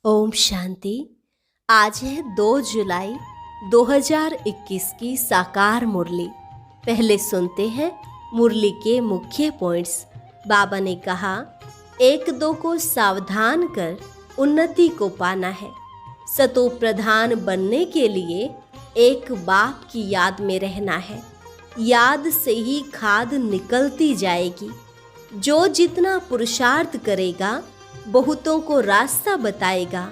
ओम शांति। आज है 2 जुलाई 2021 की साकार मुरली। पहले सुनते हैं मुरली के मुख्य पॉइंट्स। बाबा ने कहा, 1-2 को सावधान कर उन्नति को पाना है। सतो प्रधान बनने के लिए एक बाप की याद में रहना है। याद से ही खाद निकलती जाएगी। जो जितना पुरुषार्थ करेगा, बहुतों को रास्ता बताएगा,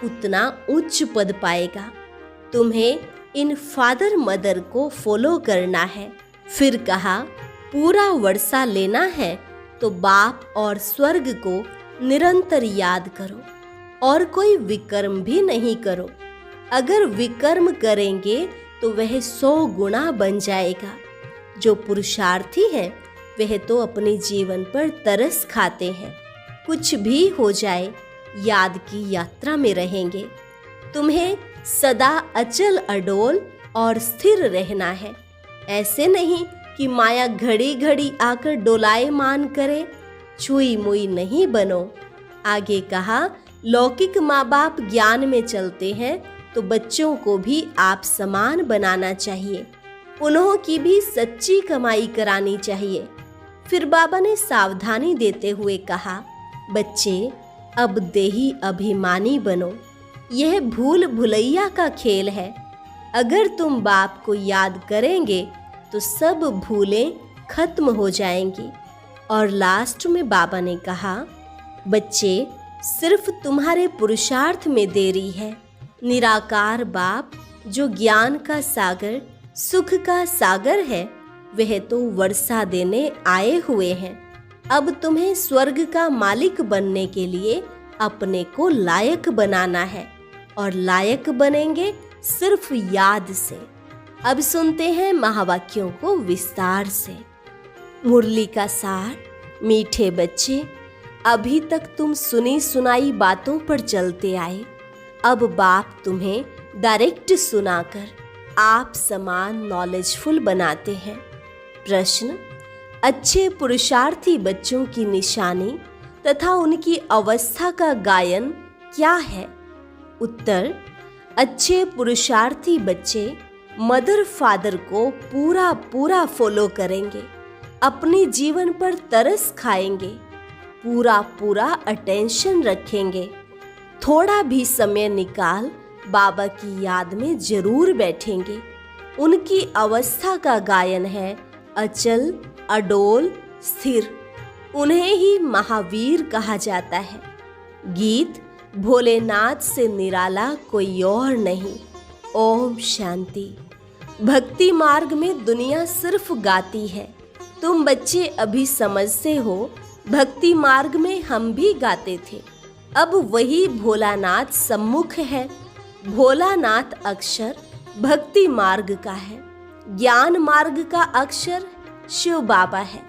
उतना उच्च पद पाएगा। तुम्हें इन फादर मदर को फॉलो करना है। फिर कहा, पूरा वर्षा लेना है तो बाप और स्वर्ग को निरंतर याद करो और कोई विकर्म भी नहीं करो। अगर विकर्म करेंगे तो वह 100 गुना बन जाएगा। जो पुरुषार्थी है वह तो अपने जीवन पर तरस खाते हैं। कुछ भी हो जाए, याद की यात्रा में रहेंगे। तुम्हें सदा अचल अडोल और स्थिर रहना है। ऐसे नहीं कि माया घड़ी घड़ी आकर डोलायमान करे। छुई मुई नहीं बनो। आगे कहा, लौकिक माँ बाप ज्ञान में चलते हैं तो बच्चों को भी आप समान बनाना चाहिए। उन्हों की भी सच्ची कमाई करानी चाहिए। फिर बाबा ने सावधानी देते हुए कहा, बच्चे अब देही अभिमानी बनो। यह भूल भुलैया का खेल है। अगर तुम बाप को याद करेंगे तो सब भूलें खत्म हो जाएंगी। और लास्ट में बाबा ने कहा, बच्चे सिर्फ तुम्हारे पुरुषार्थ में देरी है। निराकार बाप जो ज्ञान का सागर, सुख का सागर है, वह तो वर्षा देने आए हुए हैं। अब तुम्हें स्वर्ग का मालिक बनने के लिए अपने को लायक बनाना है और लायक बनेंगे सिर्फ याद से। अब सुनते हैं महावाक्यों को विस्तार से। मुरली का सार। मीठे बच्चे, अभी तक तुम सुनी सुनाई बातों पर चलते आए। अब बाप तुम्हें डायरेक्ट सुनाकर आप समान नॉलेजफुल बनाते हैं। प्रश्न, अच्छे पुरुषार्थी बच्चों की निशानी तथा उनकी अवस्था का गायन क्या है? उत्तर, अच्छे पुरुषार्थी बच्चे मदर फादर को पूरा फॉलो करेंगे। अपने जीवन पर तरस खाएंगे। पूरा अटेंशन रखेंगे। थोड़ा भी समय निकाल बाबा की याद में जरूर बैठेंगे। उनकी अवस्था का गायन है अचल अडोल स्थिर। उन्हें ही महावीर कहा जाता है। गीत भोलेनाथ से निराला कोई और नहीं। ओम शांति। भक्ति मार्ग में दुनिया सिर्फ गाती है। तुम बच्चे अभी समझते हो, भक्ति मार्ग में हम भी गाते थे। अब वही भोलानाथ सम्मुख है। भोलानाथ अक्षर भक्ति मार्ग का है। ज्ञान मार्ग का अक्षर शिव बाबा है।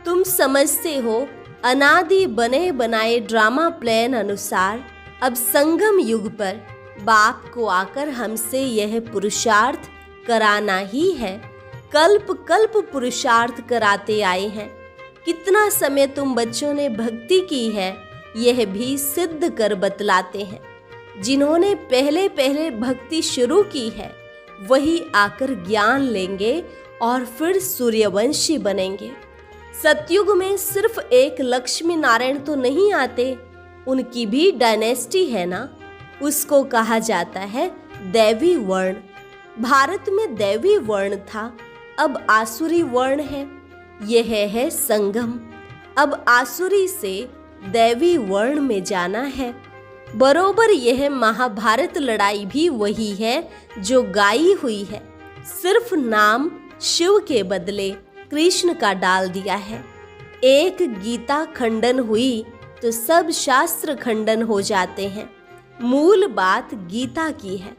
तुम समझते हो, अनादि बने बनाए ड्रामा प्लान अनुसार अब संगम युग पर बाप को आकर हमसे यह पुरुषार्थ कराना ही है। कल्प कल्प पुरुषार्थ कराते आए हैं। कितना समय तुम बच्चों ने भक्ति की है, यह भी सिद्ध कर बतलाते हैं। जिन्होंने पहले पहले भक्ति शुरू की है, वही आकर ज्ञान लेंगे और फिर सूर्यवंशी बनेंगे। सतयुग में सिर्फ एक लक्ष्मी नारायण तो नहीं आते, उनकी भी डायनेस्टी है ना। उसको कहा जाता है दैवी वर्ण। भारत में दैवी वर्ण था, अब आसुरी वर्ण है। यह है संगम। अब आसुरी से दैवी वर्ण में जाना है। बरोबर यह महाभारत लड़ाई भी वही है जो गाई हुई है। सिर्फ नाम शिव के बदले कृष्ण का डाल दिया है। एक गीता खंडन हुई तो सब शास्त्र खंडन हो जाते हैं। मूल बात गीता की है।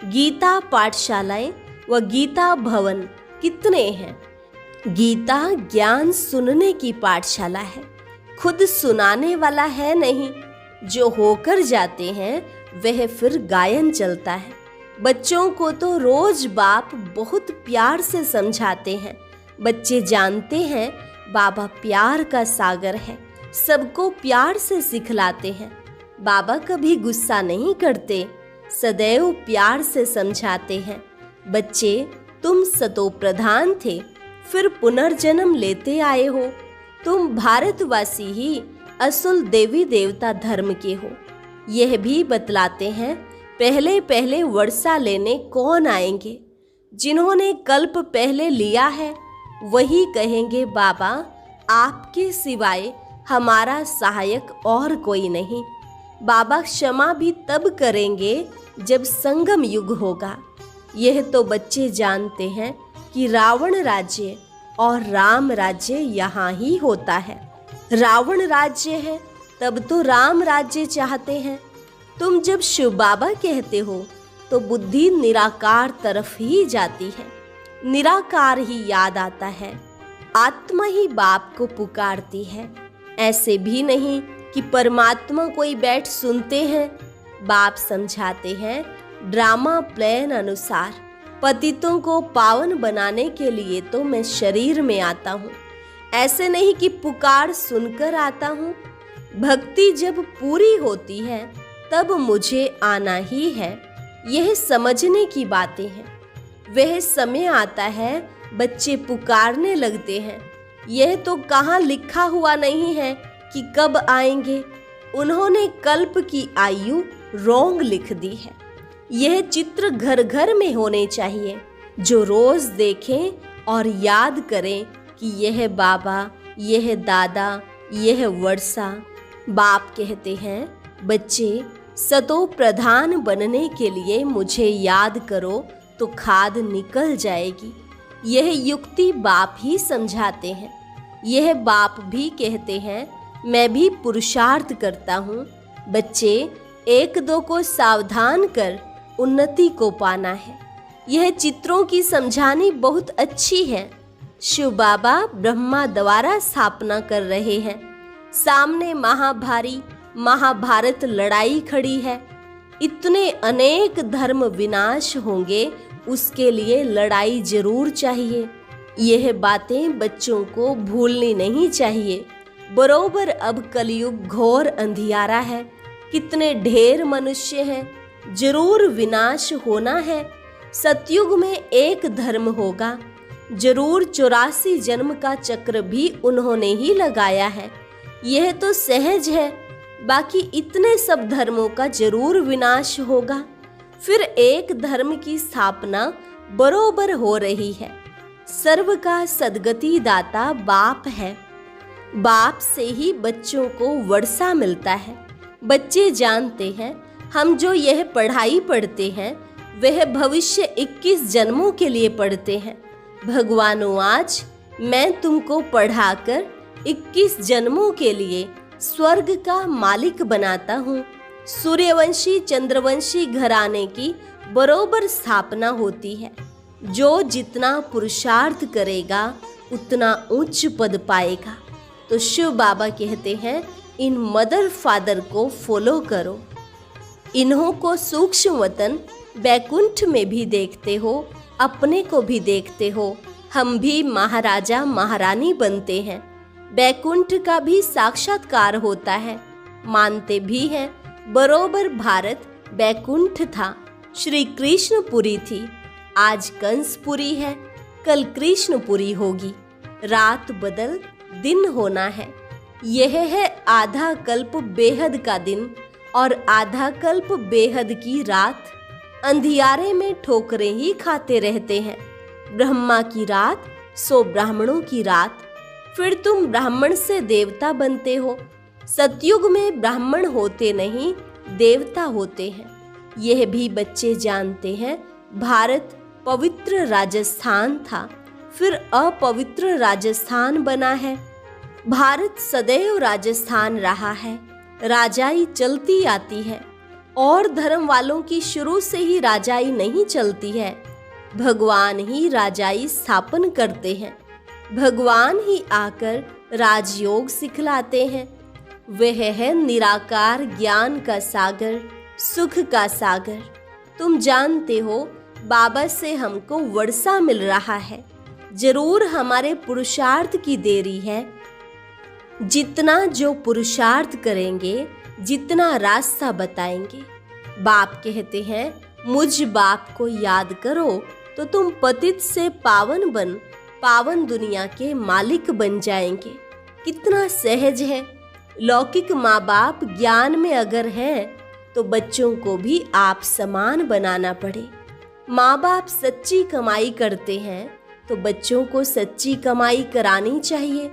गीता पाठशालाएं व गीता भवन कितने हैं? गीता ज्ञान सुनने की पाठशाला है, खुद सुनाने वाला है नहीं। जो होकर जाते हैं वह फिर गायन चलता है। बच्चों को तो रोज बाप बहुत प्यार से समझाते हैं। बच्चे जानते हैं बाबा प्यार का सागर है, सबको प्यार से सिखलाते हैं। बाबा कभी गुस्सा नहीं करते, सदैव प्यार से समझाते हैं। बच्चे, तुम सतो प्रधान थे, फिर पुनर्जन्म लेते आए हो। तुम भारतवासी ही असुल देवी देवता धर्म के हो। यह भी बतलाते हैं पहले पहले वर्षा लेने कौन आएंगे। जिन्होंने कल्प पहले लिया है वही कहेंगे, बाबा आपके सिवाय हमारा सहायक और कोई नहीं। बाबा क्षमा भी तब करेंगे जब संगम युग होगा। यह तो बच्चे जानते हैं कि रावण राज्य और राम राज्य यहाँ ही होता है। रावण राज्य है तब तो राम राज्य चाहते हैं। तुम जब शिव बाबा कहते हो तो बुद्धि निराकार तरफ ही जाती है, निराकार ही याद आता है, आत्मा ही बाप को पुकारती है। ऐसे भी नहीं कि परमात्मा कोई बैठ सुनते हैं। बाप समझाते हैं ड्रामा प्लान अनुसार। पतितों को पावन बनाने के लिए तो मैं शरीर में आता हूँ, ऐसे नहीं कि पुकार सुनकर आता हूँ। भक्ति जब पूरी होती है तब मुझे आना ही है, यह समझने की बातें हैं। वह समय आता है बच्चे पुकारने लगते हैं। यह तो कहाँ लिखा हुआ नहीं है कि कब आएंगे। उन्होंने कल्प की आयु रोंग लिख दी है। यह चित्र घर घर में होने चाहिए, जो रोज देखें और याद करें कि यह बाबा, यह दादा, यह वर्षा। बाप कहते हैं, बच्चे सतो प्रधान बनने के लिए मुझे याद करो तो खाद निकल जाएगी। यह युक्ति बाप ही समझाते हैं। यह बाप भी कहते हैं, मैं भी पुरुषार्थ करता हूँ। बच्चे, एक दो को सावधान कर उन्नति को पाना है। यह चित्रों की समझानी बहुत अच्छी है। शिव बाबा ब्रह्मा द्वारा स्थापना कर रहे हैं। सामने महाभारी महाभारत लड़ाई खड़ी है। इतने अनेक धर्म विनाश होंगे, उसके लिए लड़ाई जरूर चाहिए। यह बातें बच्चों को भूलनी नहीं चाहिए। बरोबर अब कलयुग घोर अंधियारा है। कितने ढेर मनुष्य हैं, जरूर विनाश होना है। सतयुग में एक धर्म होगा, जरूर 84 जन्म का चक्र भी उन्होंने ही लगाया है। यह तो सहज है। बाकी इतने सब धर्मों का जरूर विनाश होगा, फिर एक धर्म की स्थापना बरोबर हो रही है। सर्व का सद्गति दाता बाप है। बाप से ही बच्चों को वर्षा मिलता है। बच्चे जानते हैं, हम जो यह पढ़ाई पढ़ते हैं वह भविष्य 21 जन्मों के लिए पढ़ते हैं। भगवानो, आज मैं तुमको पढ़ाकर 21 जन्मों के लिए स्वर्ग का मालिक बनाता हूँ। सूर्यवंशी चंद्रवंशी घराने की बरोबर स्थापना होती है। जो जितना पुरुषार्थ करेगा उतना उच्च पद पाएगा। तो शिव बाबा कहते हैं, इन मदर फादर को फॉलो करो। इन्हों को सूक्ष्म वतन बैकुंठ में भी देखते हो, अपने को भी देखते हो। हम भी महाराजा महारानी बनते हैं। बैकुंठ का भी साक्षात्कार होता है। मानते भी हैं बरोबर भारत बैकुंठ था। श्री कृष्णपुरी थी, आज कंसपुरी है, कल कृष्णपुरी होगी। रात बदल दिन होना है। यह है आधा कल्प बेहद का दिन और आधा कल्प बेहद की रात। अंधियारे में ठोकरें ही खाते रहते हैं। ब्रह्मा की रात सो ब्राह्मणों की रात। फिर तुम ब्राह्मण से देवता बनते हो। सतयुग में ब्राह्मण होते नहीं, देवता होते हैं। यह भी बच्चे जानते हैं। भारत पवित्र राजस्थान था, फिर अपवित्र राजस्थान बना है। भारत सदैव राजस्थान रहा है। राजाई चलती आती है और धर्म वालों की शुरू से ही राजाई नहीं चलती है। भगवान ही राजाई स्थापन करते हैं। भगवान ही आकर राजयोग सिखलाते हैं। वह है निराकार ज्ञान का सागर, सुख का सागर। तुम जानते हो, बाबा से हमको वर्षा मिल रहा है। जरूर हमारे पुरुषार्थ की देरी है। जितना जो पुरुषार्थ करेंगे जितना रास्ता बताएंगे। बाप कहते हैं, मुझ बाप को याद करो तो तुम पतित से पावन बन पावन दुनिया के मालिक बन जाएंगे। कितना सहज है। लौकिक माँ बाप ज्ञान में अगर हैं तो बच्चों को भी आप समान बनाना पड़े। माँ बाप सच्ची कमाई करते हैं तो बच्चों को सच्ची कमाई करानी चाहिए।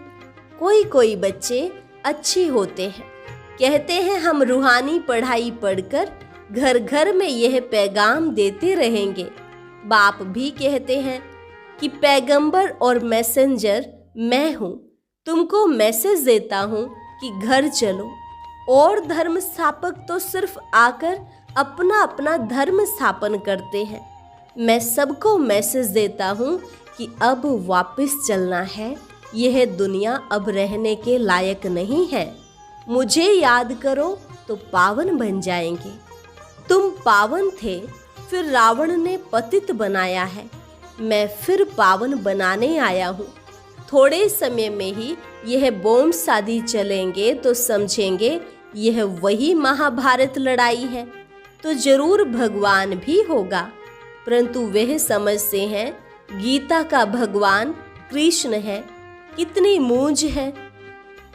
कोई कोई बच्चे अच्छे होते हैं, कहते हैं हम रूहानी पढ़ाई पढ़कर घर घर में यह पैगाम देते रहेंगे। बाप भी कहते हैं कि पैगंबर और मैसेंजर मैं हूँ, तुमको मैसेज देता हूँ कि घर चलो। और धर्म स्थापक तो सिर्फ आकर अपना अपना धर्म स्थापन करते हैं। मैं सबको मैसेज देता हूँ कि अब वापस चलना है, यह दुनिया अब रहने के लायक नहीं है। मुझे याद करो तो पावन बन जाएंगे। तुम पावन थे, फिर रावण ने पतित बनाया है, मैं फिर पावन बनाने आया हूँ। थोड़े समय में ही यह बॉम्ब शादी चलेंगे तो समझेंगे यह वही महाभारत लड़ाई है। तो जरूर भगवान भी होगा, परंतु वह समझते हैं गीता का भगवान कृष्ण है। कितनी मूंझ है।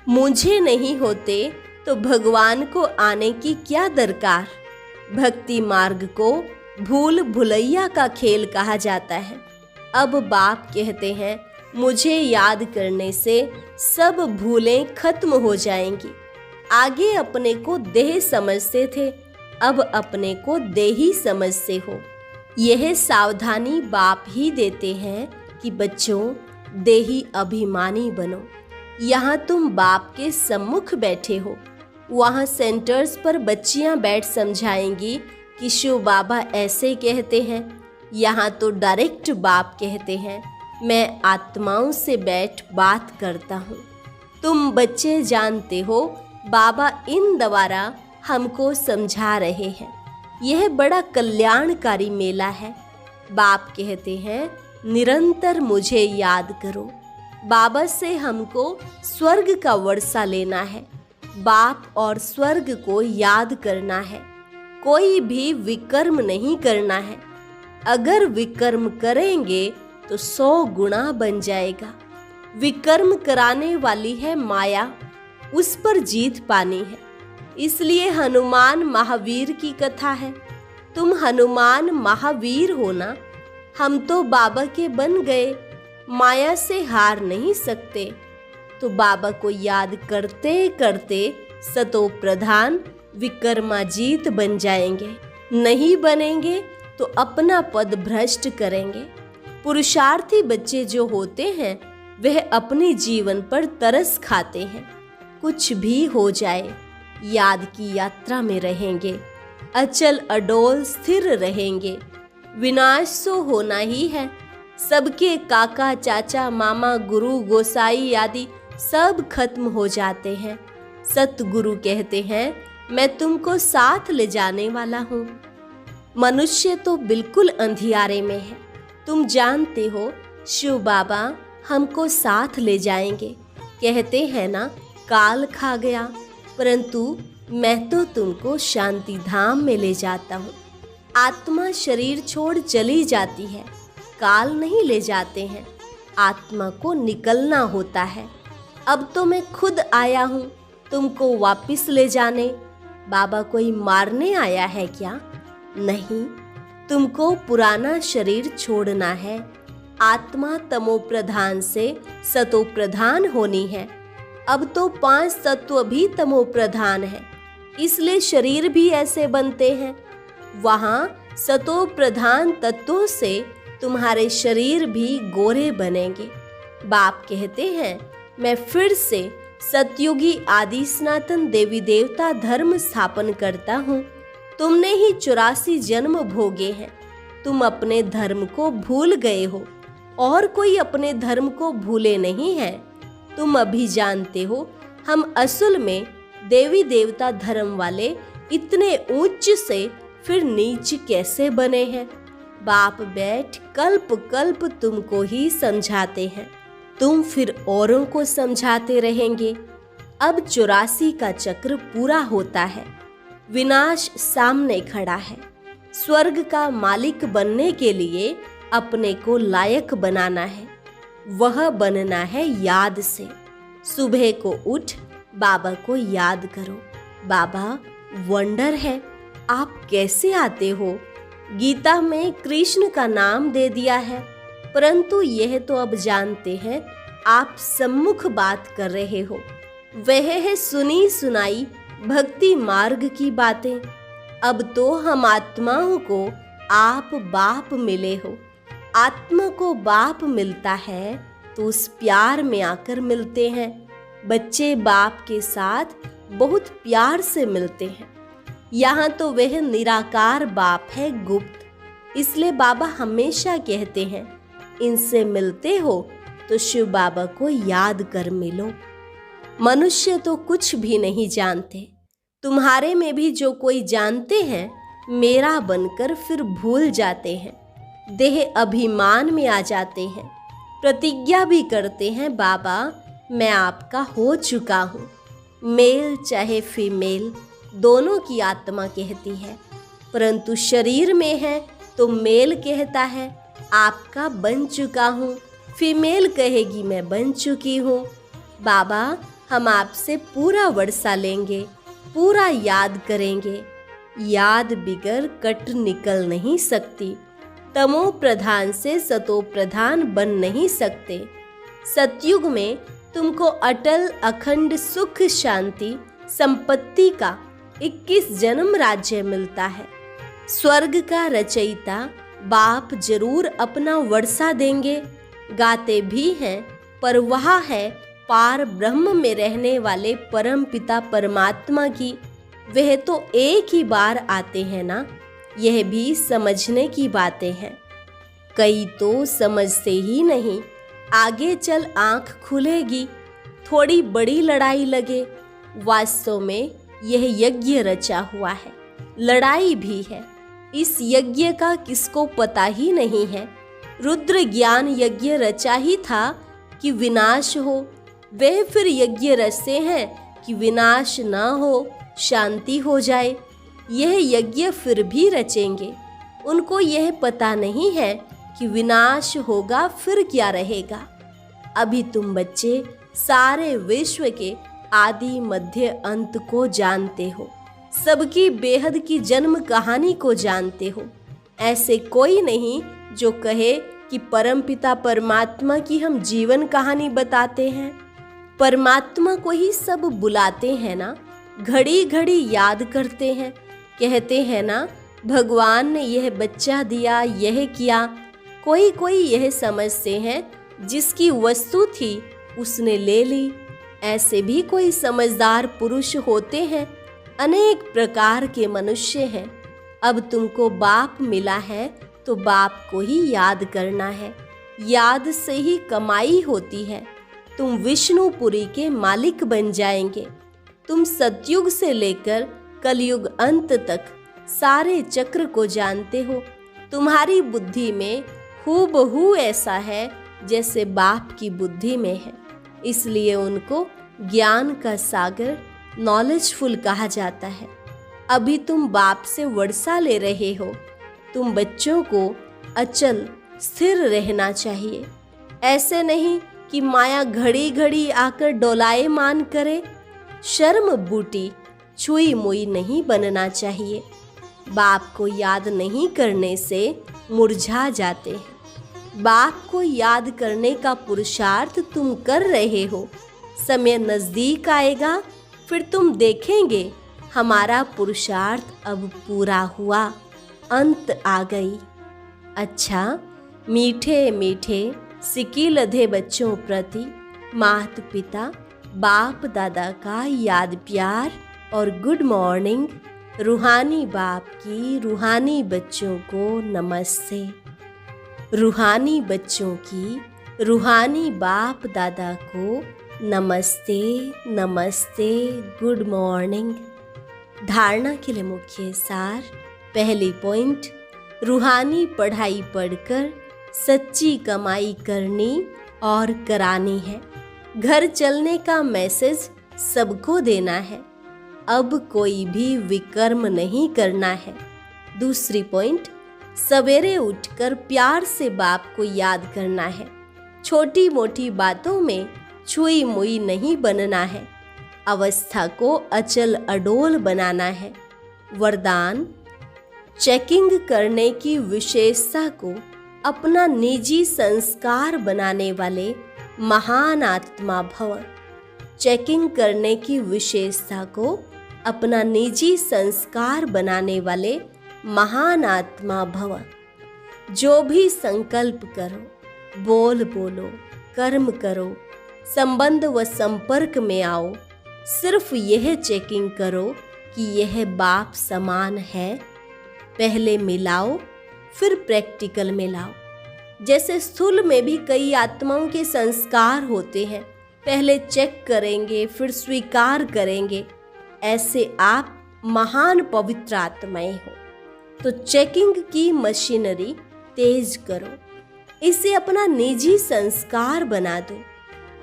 मुझे नहीं होते तो भगवान को आने की क्या दरकार। भक्ति मार्ग को भूल भुलैया का खेल कहा जाता है। अब बाप कहते हैं, मुझे याद करने से सब भूलें खत्म हो जाएंगी। आगे अपने को देह समझते थे, अब अपने को देही समझते हो। यह सावधानी बाप ही देते हैं कि बच्चों देही अभिमानी बनो। यहाँ तुम बाप के सम्मुख बैठे हो, वहाँ सेंटर्स पर बच्चियाँ बैठ समझाएंगी कि शिव बाबा ऐसे कहते हैं। यहाँ तो डायरेक्ट बाप कहते हैं, मैं आत्माओं से बैठ बात करता हूँ। तुम बच्चे जानते हो बाबा इन द्वारा हमको समझा रहे हैं। यह बड़ा कल्याणकारी मेला है। बाप कहते हैं, निरंतर मुझे याद करो। बाबा से हमको स्वर्ग का वर्षा लेना है, बाप और स्वर्ग को याद करना है। कोई भी विकर्म नहीं करना है। अगर विकर्म करेंगे तो 100 गुना बन जाएगा। विकर्म कराने वाली है माया, उस पर जीत पानी है। इसलिए हनुमान महावीर की कथा है। तुम हनुमान महावीर हो ना। हम तो बाबा के बन गए, माया से हार नहीं सकते। तो बाबा को याद करते करते सतो प्रधान विकर्माजीत बन जाएंगे। नहीं बनेंगे तो अपना पद भ्रष्ट करेंगे। पुरुषार्थी बच्चे जो होते हैं वह अपने जीवन पर तरस खाते हैं। कुछ भी हो जाए याद की यात्रा में रहेंगे, अचल अडोल स्थिर रहेंगे। विनाश तो होना ही है। सबके काका चाचा मामा गुरु गोसाई आदि सब खत्म हो जाते हैं। सतगुरु कहते हैं, मैं तुमको साथ ले जाने वाला हूँ। मनुष्य तो बिल्कुल अंधियारे में है। तुम जानते हो शिव बाबा हमको साथ ले जाएंगे। कहते हैं ना, काल खा गया, परंतु मैं तो तुमको शांति धाम में ले जाता हूँ। आत्मा शरीर छोड़ चली जाती है, काल नहीं ले जाते हैं। आत्मा को निकलना होता है। अब तो मैं खुद आया हूँ तुमको वापस ले जाने। बाबा कोई मारने आया है क्या? नहीं, तुमको पुराना शरीर छोड़ना है। आत्मा तमो प्रधान से सतो प्रधान होनी है। अब तो 5 तत्व भी तमो प्रधान है, इसलिए शरीर भी ऐसे बनते हैं। वहाँ सतो प्रधान तत्वों से तुम्हारे शरीर भी गोरे बनेंगे। बाप कहते हैं, मैं फिर से सतयुगी आदि सनातन देवी देवता धर्म स्थापन करता हूँ। तुमने ही 84 जन्म भोगे हैं। तुम अपने धर्म को भूल गए हो, और कोई अपने धर्म को भूले नहीं है। तुम अभी जानते हो हम असल में देवी देवता धर्म वाले इतने ऊंच से फिर नीच कैसे बने हैं। बाप बैठ कल्प कल्प तुमको ही समझाते हैं, तुम फिर औरों को समझाते रहेंगे। अब 84 का चक्र पूरा होता है। विनाश सामने खड़ा है। स्वर्ग का मालिक बनने के लिए अपने को लायक बनाना है। वह बनना है याद से। सुबह को उठ बाबा को याद करो। बाबा वंडर है, आप कैसे आते हो? गीता में कृष्ण का नाम दे दिया है, परंतु यह तो अब जानते हैं आप सम्मुख बात कर रहे हो। वह है सुनी सुनाई भक्ति मार्ग की बातें। अब तो हम आत्माओं को आप बाप मिले हो। आत्मा को बाप मिलता है तो उस प्यार में आकर मिलते हैं। बच्चे बाप के साथ बहुत प्यार से मिलते हैं। यहाँ तो वह निराकार बाप है, गुप्त। इसलिए बाबा हमेशा कहते हैं, इनसे मिलते हो तो शिव बाबा को याद कर मिलो। मनुष्य तो कुछ भी नहीं जानते। तुम्हारे में भी जो कोई जानते हैं, मेरा बनकर फिर भूल जाते हैं। देह अभिमान में आ जाते हैं। प्रतिज्ञा भी करते हैं, बाबा मैं आपका हो चुका हूँ। मेल चाहे फीमेल, दोनों की आत्मा कहती है, परंतु शरीर में है तो मेल कहता है आपका बन चुका हूँ, फीमेल कहेगी मैं बन चुकी हूँ। बाबा हम आपसे पूरा वर्षा लेंगे, पूरा याद करेंगे। याद बिगर कट निकल नहीं सकती। तमो प्रधान से सतो प्रधान बन नहीं सकते। सतयुग में तुमको अटल अखंड सुख शांति संपत्ति का 21 जन्म राज्य मिलता है। स्वर्ग का रचयिता बाप जरूर अपना वर्षा देंगे। गाते भी हैं, पर वह है पार ब्रह्म में रहने वाले परम पिता परमात्मा की। वह तो एक ही बार आते हैं ना। यह भी समझने की बातें हैं। कई तो समझते ही नहीं। आगे चल आंख खुलेगी, थोड़ी बड़ी लड़ाई लगे। वास्तव में यह यज्ञ रचा हुआ है, लड़ाई भी है। इस यज्ञ का किसको पता ही नहीं है। रुद्र ज्ञान यज्ञ रचा ही था कि विनाश हो। वे फिर यज्ञ रचते हैं कि विनाश न हो, शांति हो जाए। यह यज्ञ फिर भी रचेंगे। उनको यह पता नहीं है कि विनाश होगा फिर क्या रहेगा। अभी तुम बच्चे सारे विश्व के आदि मध्य अंत को जानते हो। सबकी बेहद की जन्म कहानी को जानते हो। ऐसे कोई नहीं जो कहे कि परमपिता परमात्मा की हम जीवन कहानी बताते हैं। परमात्मा को ही सब बुलाते हैं ना, घड़ी घड़ी याद करते हैं। कहते हैं ना, भगवान ने यह बच्चा दिया, यह किया। कोई कोई यह समझते हैं जिसकी वस्तु थी उसने ले ली। ऐसे भी कोई समझदार पुरुष होते हैं। अनेक प्रकार के मनुष्य हैं। अब तुमको बाप मिला है तो बाप को ही याद करना है। याद से ही कमाई होती है। तुम विष्णुपुरी के मालिक बन जाएंगे। तुम सतयुग से लेकर कलयुग अंत तक सारे चक्र को जानते हो। तुम्हारी बुद्धि में हूबहू ऐसा है जैसे बाप की बुद्धि में है। इसलिए उनको ज्ञान का सागर, नॉलेजफुल कहा जाता है। अभी तुम बाप से वर्षा ले रहे हो। तुम बच्चों को अचल स्थिर रहना चाहिए। ऐसे नहीं कि माया घड़ी घड़ी आकर डोलाए मान करे। शर्म बूटी छुई मुई नहीं बनना चाहिए। बाप को याद नहीं करने से मुरझा जाते हैं। बाप को याद करने का पुरुषार्थ तुम कर रहे हो। समय नजदीक आएगा, फिर तुम देखेंगे हमारा पुरुषार्थ अब पूरा हुआ, अंत आ गई। अच्छा, मीठे मीठे सिकी लधे बच्चों प्रति माता पिता बाप दादा का याद प्यार और गुड मॉर्निंग। रूहानी बाप की रूहानी बच्चों को नमस्ते। रूहानी बच्चों की रूहानी बाप दादा को नमस्ते नमस्ते, गुड मॉर्निंग। धारणा के लिए मुख्य सार। पहली पॉइंट, रूहानी पढ़ाई पढ़कर सच्ची कमाई करनी और करानी है। घर चलने का मैसेज सबको देना है। अब कोई भी विकर्म नहीं करना है। दूसरी पॉइंट, सवेरे उठकर प्यार से बाप को याद करना है। छोटी मोटी बातों में छुई मुई नहीं बनना है। अवस्था को अचल अडोल बनाना है। वरदान, चेकिंग करने की विशेषता को अपना निजी संस्कार बनाने वाले महान आत्मा भव। चेकिंग करने की विशेषता को अपना निजी संस्कार बनाने वाले महान आत्मा भव। जो भी संकल्प करो, बोल बोलो, कर्म करो, संबंध व संपर्क में आओ, सिर्फ यह चेकिंग करो कि यह बाप समान है। पहले मिलाओ, फिर प्रैक्टिकल में लाओ। जैसे स्थूल में भी कई आत्माओं के संस्कार होते हैं, पहले चेक करेंगे फिर स्वीकार करेंगे। ऐसे आप महान पवित्र आत्माएं हो, तो चेकिंग की मशीनरी तेज करो, इसे अपना निजी संस्कार बना दो।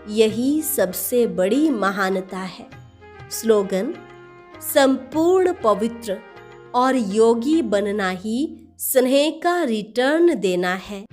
यही सबसे बड़ी महानता है। स्लोगन, संपूर्ण पवित्र और योगी बनना ही स्नेह का रिटर्न देना है।